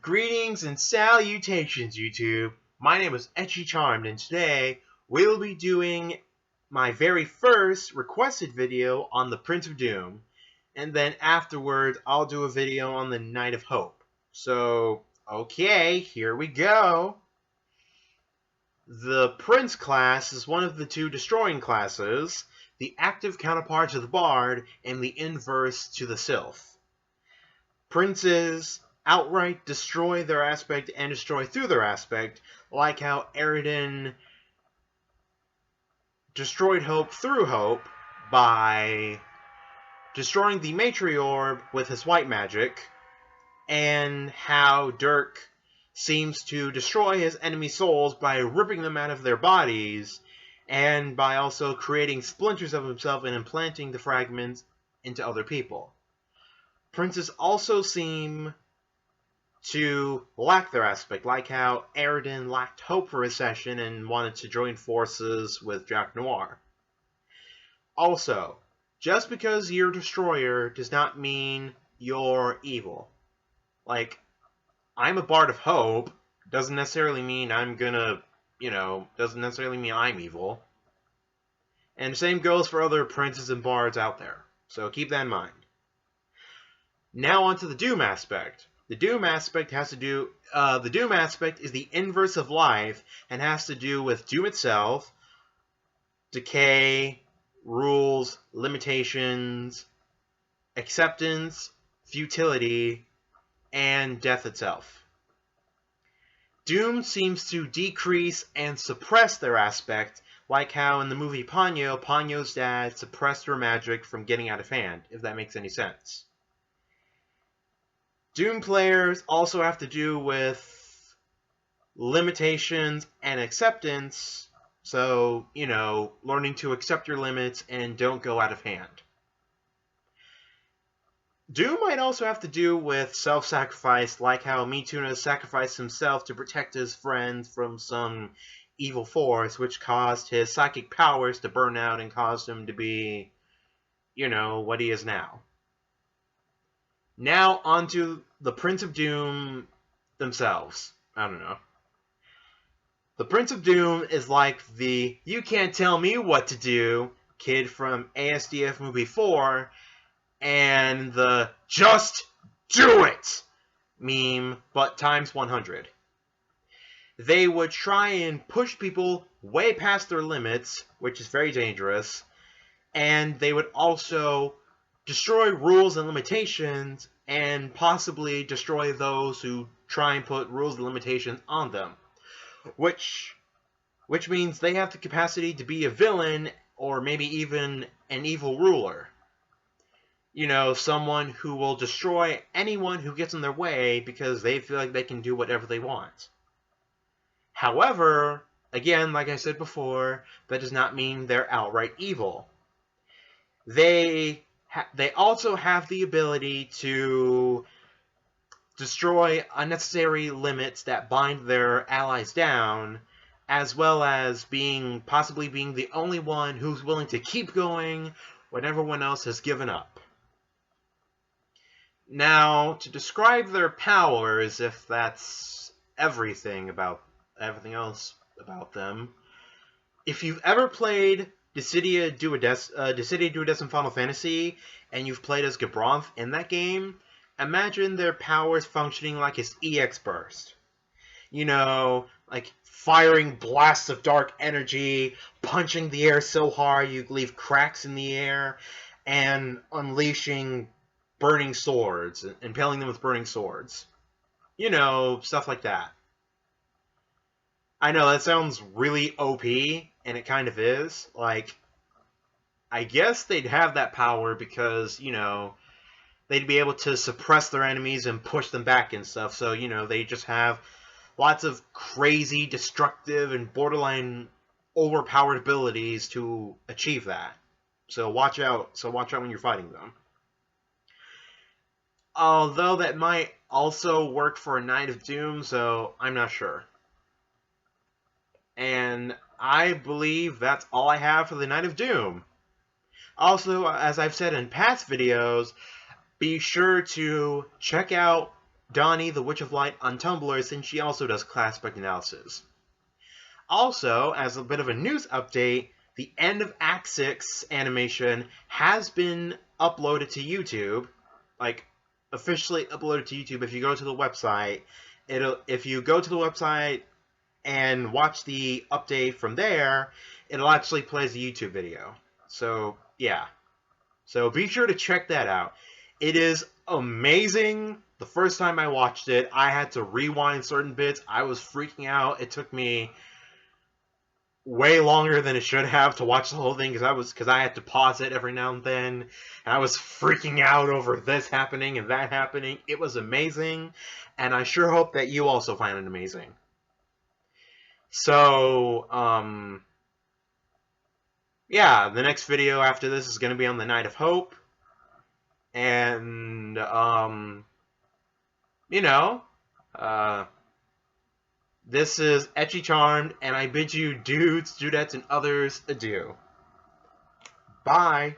Greetings and salutations, YouTube. My name is Etchy Charmed, and today we'll be doing my very first requested video on the Prince of Doom, and then afterwards I'll do a video on the Knight of Hope. So, okay, here we go. The Prince class is one of the two destroying classes, the active counterpart to the Bard, and the inverse to the Sylph. Princes outright destroy their aspect and destroy through their aspect, like how Eridan destroyed Hope through Hope by destroying the Matri Orb with his white magic, and how Dirk seems to destroy his enemy souls by ripping them out of their bodies, and by also creating splinters of himself and implanting the fragments into other people. Princes also seem to lack their aspect, like how Eridan lacked hope for a session and wanted to join forces with Jack Noir. Also, just because you're a destroyer does not mean you're evil. Like, I'm a Bard of Hope doesn't necessarily mean I'm gonna, doesn't necessarily mean I'm evil. And the same goes for other princes and bards out there, so keep that in mind. Now onto the Doom aspect. The Doom aspect has to do, the Doom aspect is the inverse of life and has to do with Doom itself, decay, rules, limitations, acceptance, futility, and death itself. Doom seems to decrease and suppress their aspect, like how in the movie Ponyo, Ponyo's dad suppressed her magic from getting out of hand, if that makes any sense. Doom players also have to do with limitations and acceptance, so, learning to accept your limits and don't go out of hand. Doom might also have to do with self-sacrifice, like how Mituna sacrificed himself to protect his friends from some evil force, which caused his psychic powers to burn out and caused him to be, what he is now. Now onto the Prince of Doom themselves. I don't know. The Prince of Doom is like the "you can't tell me what to do" kid from ASDF Movie 4 and the "just do it" meme, but times 100. They would try and push people way past their limits, which is very dangerous, and they would also destroy rules and limitations, and possibly destroy those who try and put rules and limitations on them. Which means they have the capacity to be a villain, or maybe even an evil ruler. Someone who will destroy anyone who gets in their way because they feel like they can do whatever they want. However, again, like I said before, that does not mean they're outright evil. They also have the ability to destroy unnecessary limits that bind their allies down, as well as possibly being the only one who's willing to keep going when everyone else has given up. Now, to describe their powers, if that's everything else about them, if you've ever played Dissidia Duodecim Final Fantasy, and you've played as Gabronth in that game, imagine their powers functioning like his EX burst. Like firing blasts of dark energy, punching the air so hard you leave cracks in the air, and unleashing burning swords, impaling them with burning swords. Stuff like that. I know, that sounds really OP, and it kind of is. Like, I guess they'd have that power because, they'd be able to suppress their enemies and push them back and stuff. So, they just have lots of crazy, destructive, and borderline overpowered abilities to achieve that. So watch out. When you're fighting them. Although that might also work for a Knight of Doom, so I'm not sure. And I believe that's all I have for the Knight of Doom. Also, as I've said in past videos, be sure to check out Donnie, the Witch of Light, on Tumblr, since she also does Classpect analysis. Also, as a bit of a news update, the end of Act 6 animation has been uploaded to YouTube, like, officially uploaded to YouTube. If you go to the website, if you go to the website and watch the update from there, it'll actually play as a YouTube video. So, yeah. So be sure to check that out. It is amazing. The first time I watched it, I had to rewind certain bits. I was freaking out. It took me way longer than it should have to watch the whole thing because I had to pause it every now and then. And I was freaking out over this happening and that happening. It was amazing, and I sure hope that you also find it amazing. So, yeah, the next video after this is going to be on the Night of Hope. And, you know, this is Etchy Charmed, and I bid you dudes, dudettes, and others adieu. Bye.